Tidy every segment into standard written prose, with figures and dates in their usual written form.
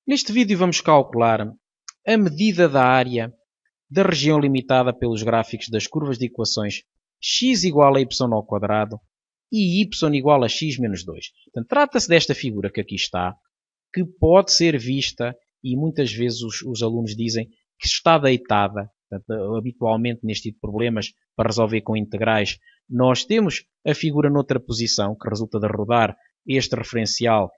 Neste vídeo vamos calcular a medida da área da região limitada pelos gráficos das curvas de equações x igual a y ao quadrado e y igual a x menos 2. Portanto, trata-se desta figura que aqui está, que pode ser vista e muitas vezes os alunos dizem que está deitada. Portanto, habitualmente neste tipo de problemas, para resolver com integrais, nós temos a figura noutra posição, que resulta de rodar este referencial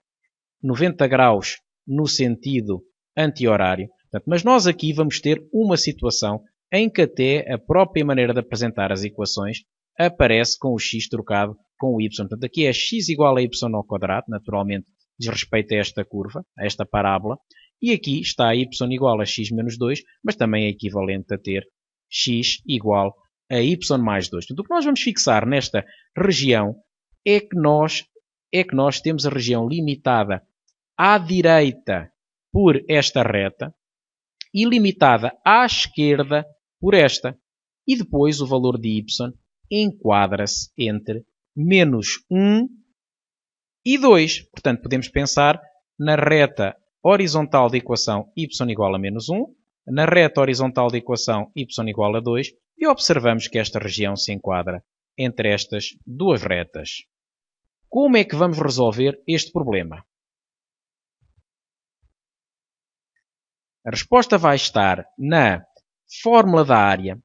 90 graus no sentido anti-horário. Mas nós aqui vamos ter uma situação em que até a própria maneira de apresentar as equações aparece com o x trocado com o y. Portanto, aqui é x igual a y ao quadrado, naturalmente diz respeito a esta curva, a esta parábola, e aqui está y igual a x menos 2, mas também é equivalente a ter x igual a y mais 2. Portanto, o que nós vamos fixar nesta região é que nós temos a região limitada à direita por esta reta e limitada à esquerda por esta. E depois o valor de y enquadra-se entre menos 1 e 2. Portanto, podemos pensar na reta horizontal da equação y igual a menos 1, na reta horizontal da equação y igual a 2, e observamos que esta região se enquadra entre estas duas retas. Como é que vamos resolver este problema? A resposta vai estar na fórmula da área,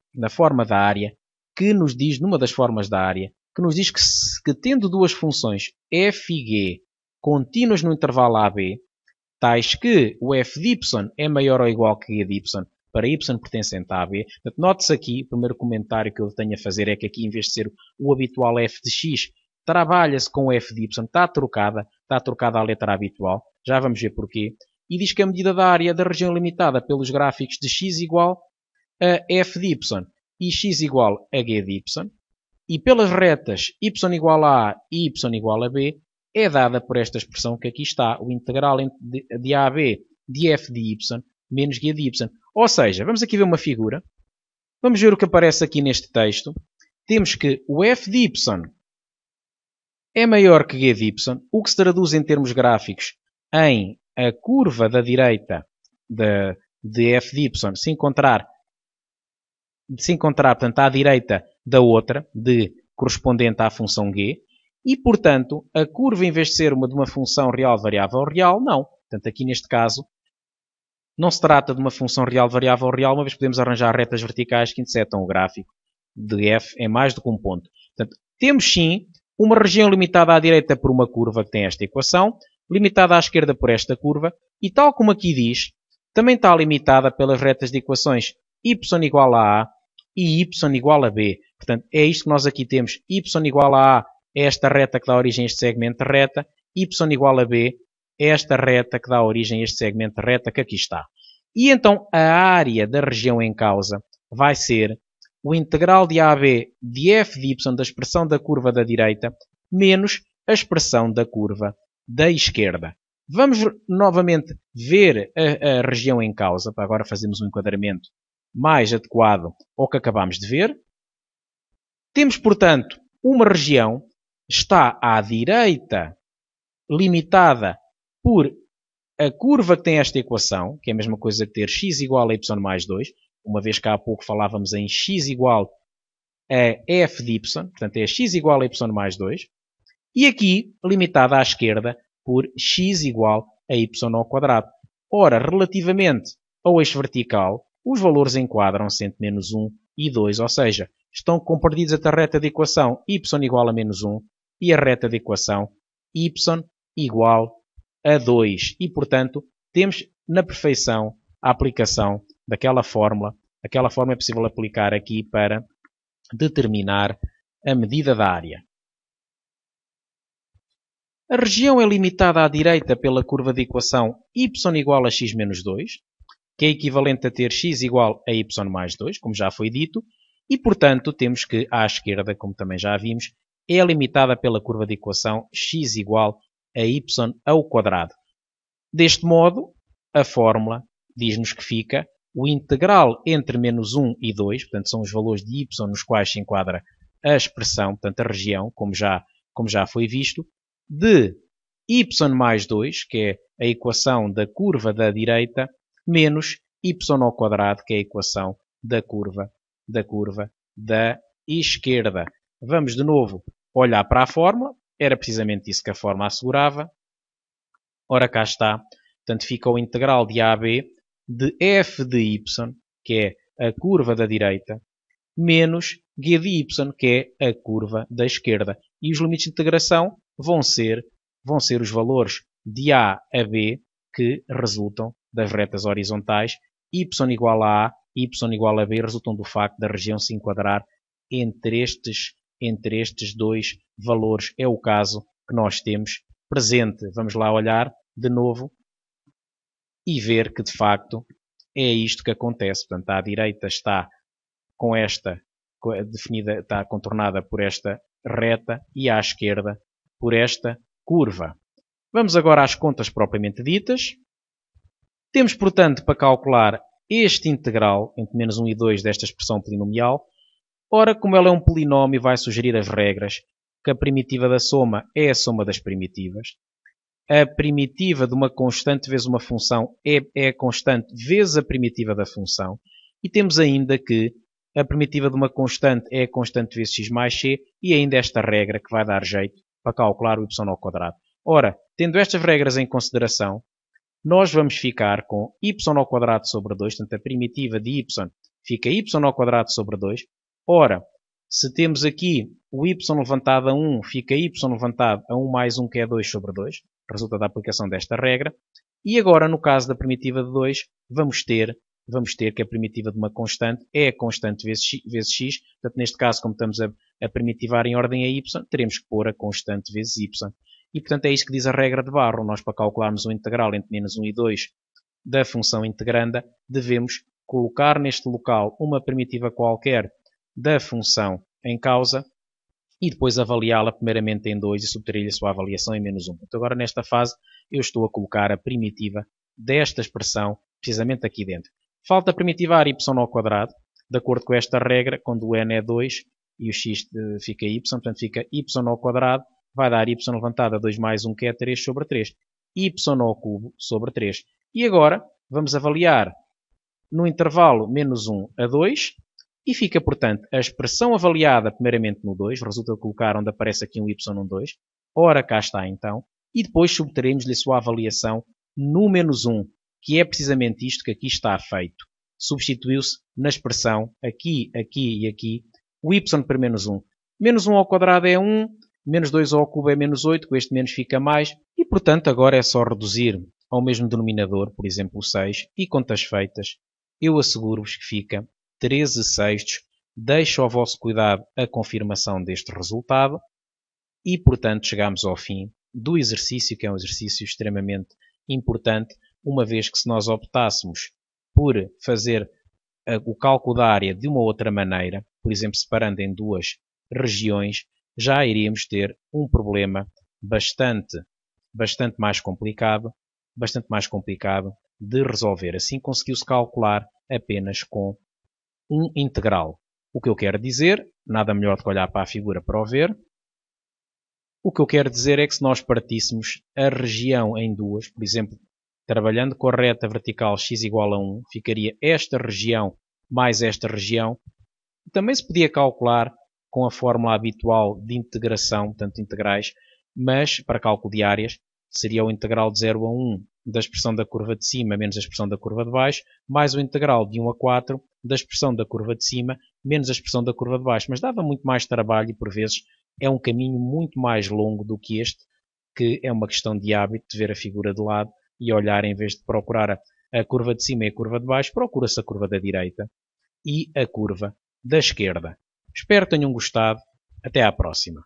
que nos diz, numa das formas da área, que nos diz que tendo duas funções f e g contínuas no intervalo AB, tais que o f de y é maior ou igual que g de y para y pertencente a AB. Note-se aqui, o primeiro comentário que eu tenho a fazer é que aqui, em vez de ser o habitual f de x, trabalha-se com o f de y, está trocada a letra habitual. Já vamos ver porquê. E diz que a medida da área da região limitada pelos gráficos de x igual a f de y e x igual a g de y, e pelas retas y igual a A e y igual a B, é dada por esta expressão que aqui está, o integral de A a B de f de y menos g de y. Ou seja, vamos aqui ver uma figura, vamos ver o que aparece aqui neste texto. Temos que o f de y é maior que g de y, o que se traduz em termos gráficos em a curva da direita de f de y se encontrar, portanto, à direita da outra, correspondente à função g, e, portanto, a curva, em vez de ser de uma função real variável real, não. Portanto, aqui neste caso, não se trata de uma função real variável real, uma vez que podemos arranjar retas verticais que interceptam o gráfico de f em mais do que um ponto. Portanto, temos sim uma região limitada à direita por uma curva que tem esta equação, limitada à esquerda por esta curva, e tal como aqui diz, também está limitada pelas retas de equações y igual a A e y igual a B. Portanto, é isto que nós aqui temos. Y igual a A é esta reta que dá origem a este segmento de reta, y igual a B é esta reta que dá origem a este segmento de reta que aqui está. E então a área da região em causa vai ser o integral de AB de f de y da expressão da curva da direita menos a expressão da curva da esquerda. Vamos novamente ver a região em causa, para agora fazermos um enquadramento mais adequado ao que acabamos de ver. Temos, portanto, uma região que está à direita, limitada por a curva que tem esta equação, que é a mesma coisa que ter x igual a y mais 2, uma vez que há pouco falávamos em x igual a f de y, portanto é x igual a y mais 2, e aqui limitada à esquerda por x igual a y ao quadrado. Ora, relativamente ao eixo vertical, os valores enquadram-se entre menos 1 e 2, ou seja, estão compreendidos entre a reta de equação y igual a menos 1 e a reta de equação y igual a 2. E, portanto, temos na perfeição a aplicação daquela fórmula. Aquela fórmula é possível aplicar aqui para determinar a medida da área. A região é limitada à direita pela curva de equação y igual a x menos 2, que é equivalente a ter x igual a y mais 2, como já foi dito, e, portanto, temos que, à esquerda, como também já vimos, é limitada pela curva de equação x igual a y ao quadrado. Deste modo, a fórmula diz-nos que fica o integral entre menos 1 e 2, portanto, são os valores de y nos quais se enquadra a expressão, portanto, a região, como já foi visto, de y mais 2, que é a equação da curva da direita, menos y ao quadrado, que é a equação da curva da esquerda. Vamos de novo olhar para a fórmula. Era precisamente isso que a fórmula assegurava. Ora, cá está. Portanto, fica o integral de AB de f de y, que é a curva da direita, menos g de y, que é a curva da esquerda. E os limites de integração vão ser os valores de A a B que resultam das retas horizontais. Y igual a A, y igual a B resultam do facto da região se enquadrar entre estes dois valores. É o caso que nós temos presente. Vamos lá olhar de novo e ver que de facto é isto que acontece. Portanto, à direita está com esta definida, está contornada por esta reta e à esquerda por esta curva. Vamos agora às contas propriamente ditas. Temos, portanto, para calcular este integral entre menos 1 e 2 desta expressão polinomial. Ora, como ela é um polinómio, vai sugerir as regras que a primitiva da soma é a soma das primitivas. A primitiva de uma constante vezes uma função é a constante vezes a primitiva da função. E temos ainda que a primitiva de uma constante é a constante vezes x mais c, e ainda esta regra que vai dar jeito para calcular o y ao quadrado. Ora, tendo estas regras em consideração, nós vamos ficar com y ao quadrado sobre 2, portanto a primitiva de y fica y ao quadrado sobre 2. Ora, se temos aqui o y levantado a 1, fica y levantado a 1 mais 1, que é 2 sobre 2, resulta da aplicação desta regra. E agora, no caso da primitiva de 2, vamos ter que a primitiva de uma constante é a constante vezes x. Portanto, neste caso, como estamos a primitivar em ordem a y, teremos que pôr a constante vezes y. E, portanto, é isso que diz a regra de Barrow. Nós, para calcularmos o integral entre menos 1 e 2 da função integranda, devemos colocar neste local uma primitiva qualquer da função em causa e depois avaliá-la primeiramente em 2 e subtrair a sua avaliação em menos 1. Então, agora, nesta fase, eu estou a colocar a primitiva desta expressão precisamente aqui dentro. Falta primitivar y ao quadrado, de acordo com esta regra, quando o n é 2 e o x fica y, portanto fica y ao quadrado, vai dar y levantado a 2 mais 1, que é 3 sobre 3. Y ao cubo sobre 3. E agora, vamos avaliar no intervalo menos 1 a 2, e fica, portanto, a expressão avaliada primeiramente no 2, resulta de colocar onde aparece aqui um y no 2, ora cá está então, e depois subteremos-lhe a sua avaliação no menos 1, que é precisamente isto que aqui está feito. Substituiu-se na expressão aqui, aqui e aqui, o y para menos 1. Menos 1 ao quadrado é 1, menos 2 ao cubo é menos 8, com este menos fica mais, e portanto agora é só reduzir ao mesmo denominador, por exemplo 6, e contas feitas, eu asseguro-vos que fica 13 sextos. Deixo ao vosso cuidado a confirmação deste resultado e, portanto, chegamos ao fim do exercício, que é um exercício extremamente importante, uma vez que se nós optássemos por fazer o cálculo da área de uma outra maneira, por exemplo, separando em duas regiões, já iríamos ter um problema bastante mais complicado de resolver. Assim conseguiu-se calcular apenas com um integral. O que eu quero dizer, nada melhor do que olhar para a figura para o ver, o que eu quero dizer é que se nós partíssemos a região em duas, por exemplo, trabalhando com a reta vertical x igual a 1, ficaria esta região mais esta região. Também se podia calcular com a fórmula habitual de integração, portanto integrais, mas para cálculo de áreas seria o integral de 0 a 1 da expressão da curva de cima menos a expressão da curva de baixo, mais o integral de 1 a 4 da expressão da curva de cima menos a expressão da curva de baixo. Mas dava muito mais trabalho e, por vezes, é um caminho muito mais longo do que este, que é uma questão de hábito de ver a figura de lado e olhar, em vez de procurar a curva de cima e a curva de baixo, procura-se a curva da direita e a curva da esquerda. Espero que tenham gostado. Até à próxima.